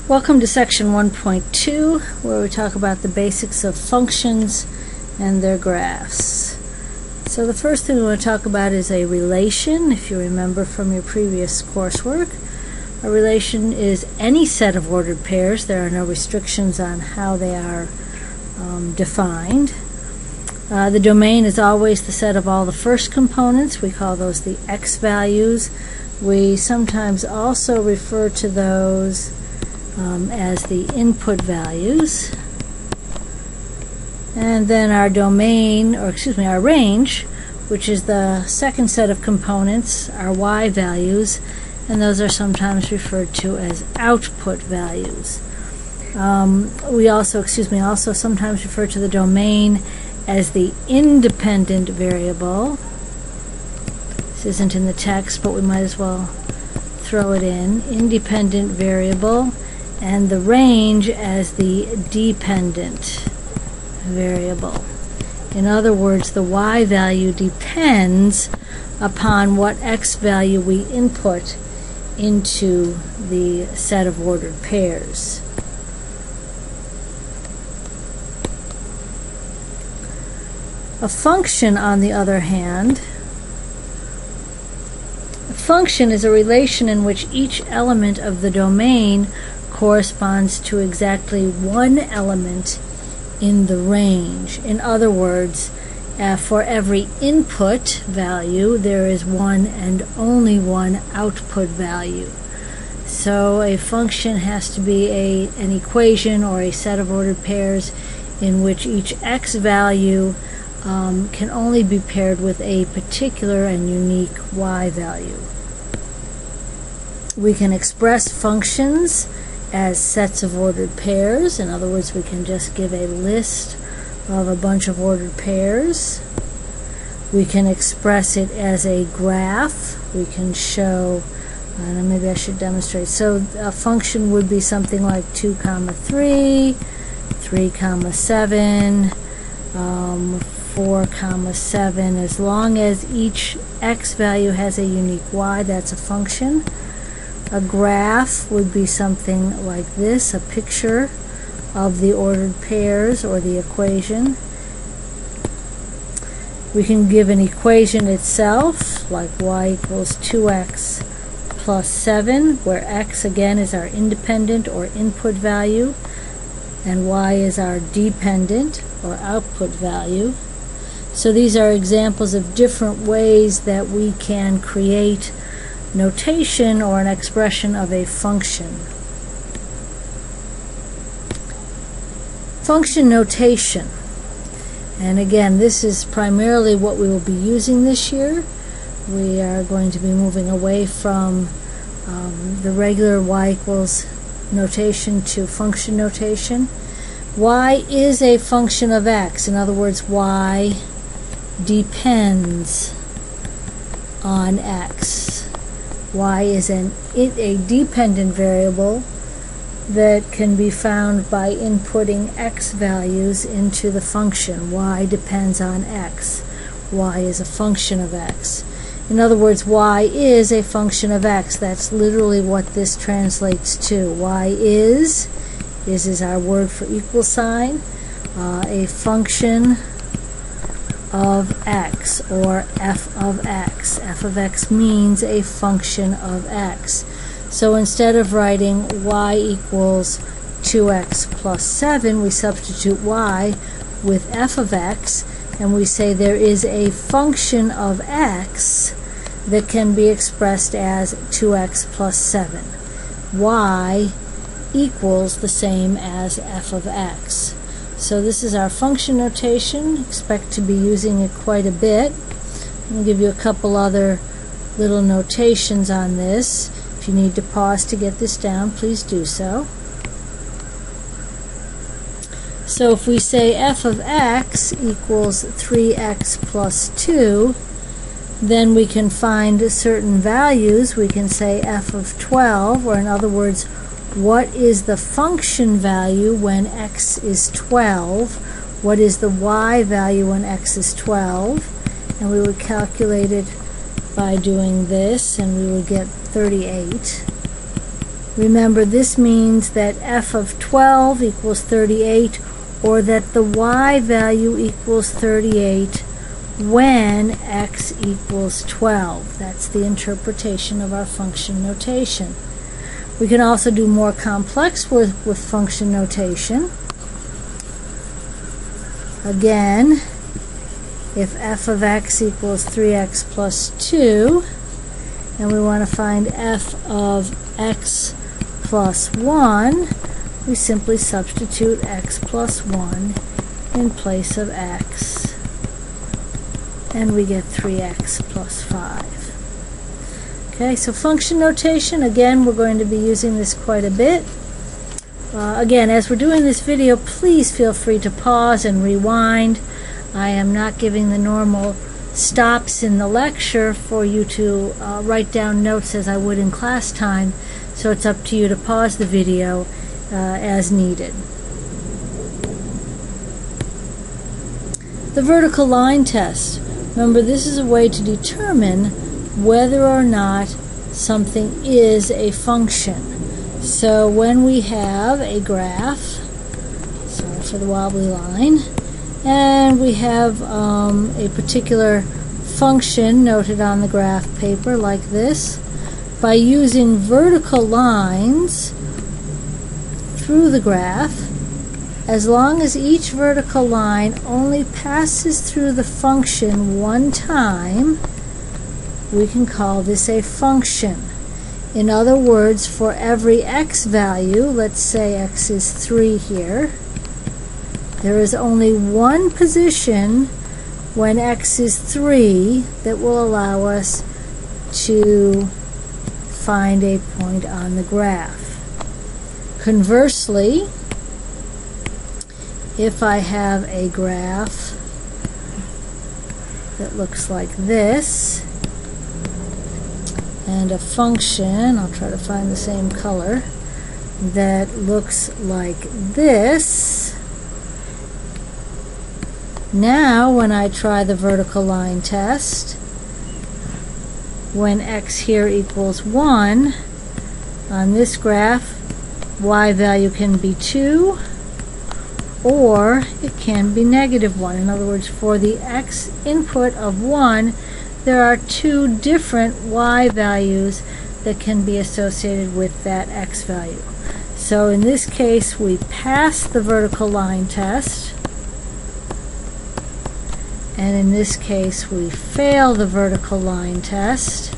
Welcome to section 1.2, where we talk about the basics of functions and their graphs. So the first thing we want to talk about is a relation. If you remember from your previous coursework, a relation is any set of ordered pairs. There are no restrictions on how they are defined. The domain is always the set of all the first components. We call those the x values. We sometimes also refer to those as the input values. And then our domain, or excuse me, our range, which is the second set of components, our y values, and those are sometimes referred to as output values. We also sometimes refer to the domain as the independent variable. This isn't in the text, but we might as well throw it in. Independent variable, and the range as the dependent variable. In other words, the y value depends upon what x value we input into the set of ordered pairs. A function, on the other hand, a function is a relation in which each element of the domain corresponds to exactly one element in the range. In other words, for every input value, there is one and only one output value. So a function has to be an equation or a set of ordered pairs in which each x value can only be paired with a particular and unique y value. We can express functions as sets of ordered pairs. In other words, we can just give a list of a bunch of ordered pairs. We can express it as a graph. We can show, and maybe I should demonstrate. So a function would be something like 2, 3, 3, 7, 4, 7. As long as each x value has a unique y, that's a function. A graph would be something like this, a picture of the ordered pairs or the equation. We can give an equation itself, like y equals 2x plus 7, where x again is our independent or input value, and y is our dependent or output value. So these are examples of different ways that we can create notation or an expression of a function. Function notation. And again, this is primarily what we will be using this year. We are going to be moving away from the regular y equals notation to function notation. Y is a function of x. In other words, y depends on x. Y is a dependent variable that can be found by inputting x values into the function. Y depends on x. Y is a function of x. In other words, y is a function of x. That's literally what this translates to. Y is our word for equal sign, a function of x, or f of x. F of x means a function of x. So instead of writing y equals 2x plus 7, we substitute y with f of x, and we say there is a function of x that can be expressed as 2x plus 7. Y equals the same as f of x. So this is our function notation. Expect to be using it quite a bit. I'll give you a couple other little notations on this. If you need to pause to get this down, please do so. So if we say f of x equals 3x plus 2, then we can find certain values. We can say f of 12, or in other words, what is the function value when x is 12? What is the y value when x is 12? And we would calculate it by doing this, and we would get 38. Remember, this means that f of 12 equals 38, or that the y value equals 38 when x equals 12. That's the interpretation of our function notation. We can also do more complex work with function notation. Again, if f of x equals 3x plus 2, and we want to find f of x plus 1, we simply substitute x plus 1 in place of x, and we get 3x plus 5. Okay, so function notation, again, we're going to be using this quite a bit. Again, as we're doing this video, please feel free to pause and rewind. I am not giving the normal stops in the lecture for you to write down notes as I would in class time, so it's up to you to pause the video as needed. The vertical line test. Remember, this is a way to determine whether or not something is a function. So when we have a graph, sorry for the wobbly line, and we have a particular function noted on the graph paper like this, by using vertical lines through the graph, as long as each vertical line only passes through the function one time, we can call this a function. In other words, for every x value, let's say x is 3 here, there is only one position when x is 3 that will allow us to find a point on the graph. Conversely, if I have a graph that looks like this, and a function, I'll try to find the same color, that looks like this, now when I try the vertical line test, when x here equals 1, on this graph, y value can be 2, or it can be -1. In other words, for the x input of 1, there are 2 different y values that can be associated with that x value. So in this case, we pass the vertical line test, and in this case, we fail the vertical line test.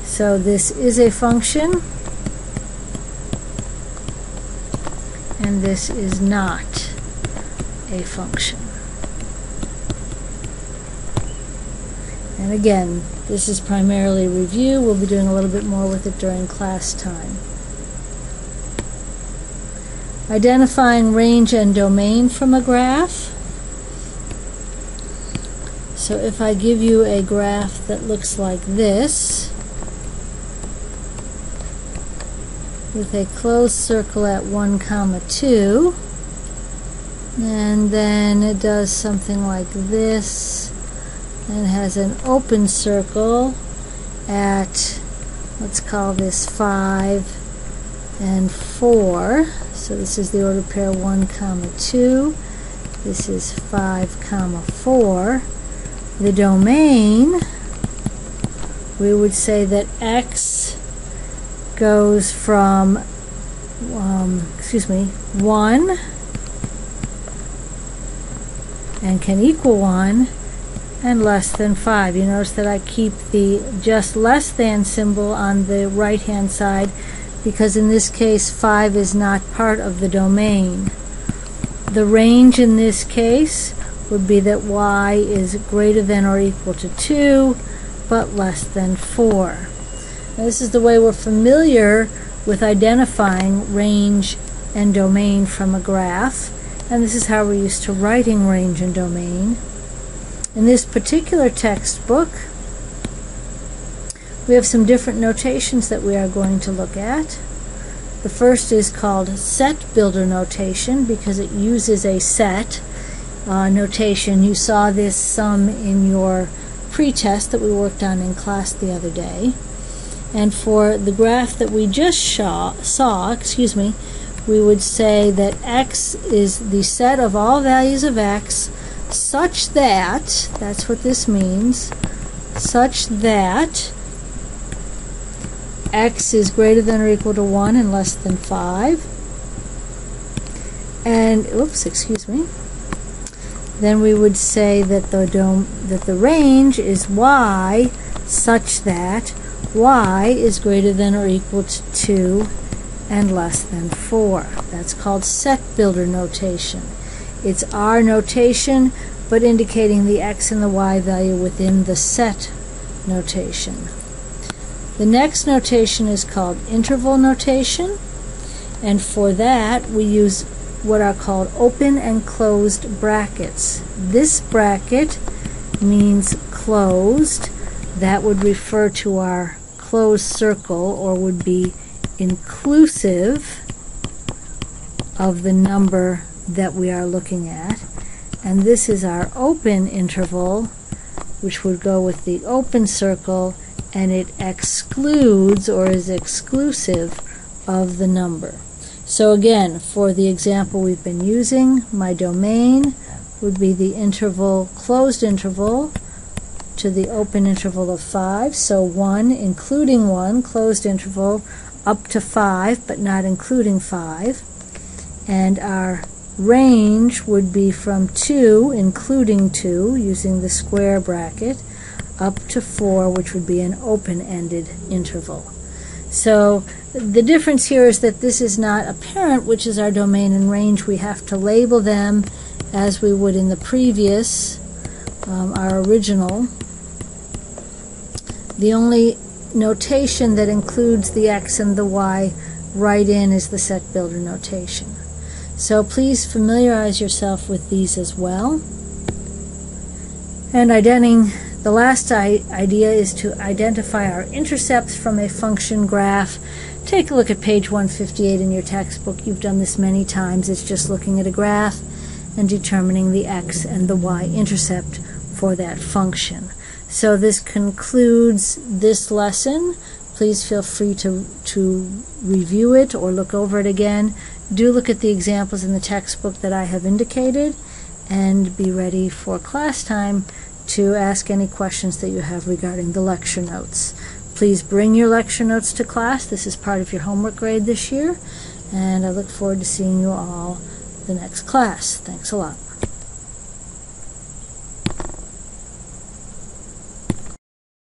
So this is a function, and this is not a function. And again, this is primarily review. We'll be doing a little bit more with it during class time. Identifying range and domain from a graph. So if I give you a graph that looks like this, with a closed circle at 1, 2, and then it does something like this, and has an open circle at, let's call this 5 and 4. So this is the order pair 1, 2. This is 5, 4. The domain, we would say that x goes from 1 and can equal 1 and less than 5. You notice that I keep the just less than symbol on the right hand side because in this case 5 is not part of the domain. The range in this case would be that y is greater than or equal to 2 but less than 4. Now, this is the way we're familiar with identifying range and domain from a graph, and this is how we're used to writing range and domain. In this particular textbook, we have some different notations that we are going to look at. The first is called set builder notation because it uses a set notation. You saw this some in your pre-test that we worked on in class the other day. And for the graph that we just saw, we would say that x is the set of all values of x such that, that's what this means, such that x is greater than or equal to 1 and less than 5. And, then we would say that the range is y such that y is greater than or equal to 2 and less than 4. That's called set builder notation. It's our notation, but indicating the x and the y value within the set notation. The next notation is called interval notation, and for that we use what are called open and closed brackets. This bracket means closed. That would refer to our closed circle, or would be inclusive of the number that we are looking at. And this is our open interval, which would go with the open circle, and it excludes or is exclusive of the number. So again, for the example we've been using, my domain would be the interval, closed interval, to the open interval of 5. So 1, including 1, closed interval, up to 5, but not including 5. And our range would be from 2, including 2, using the square bracket, up to 4, which would be an open-ended interval. So the difference here is that this is not a parent, which is our domain and range. We have to label them as we would in the previous, our original. The only notation that includes the x and the y right in is the set builder notation. So please familiarize yourself with these as well. And the last idea is to identify our intercepts from a function graph. Take a look at page 158 in your textbook. You've done this many times. It's just looking at a graph and determining the x and the y intercept for that function. So this concludes this lesson. Please feel free to review it or look over it again. Do look at the examples in the textbook that I have indicated, and be ready for class time to ask any questions that you have regarding the lecture notes. Please bring your lecture notes to class. This is part of your homework grade this year, and I look forward to seeing you all the next class. Thanks a lot.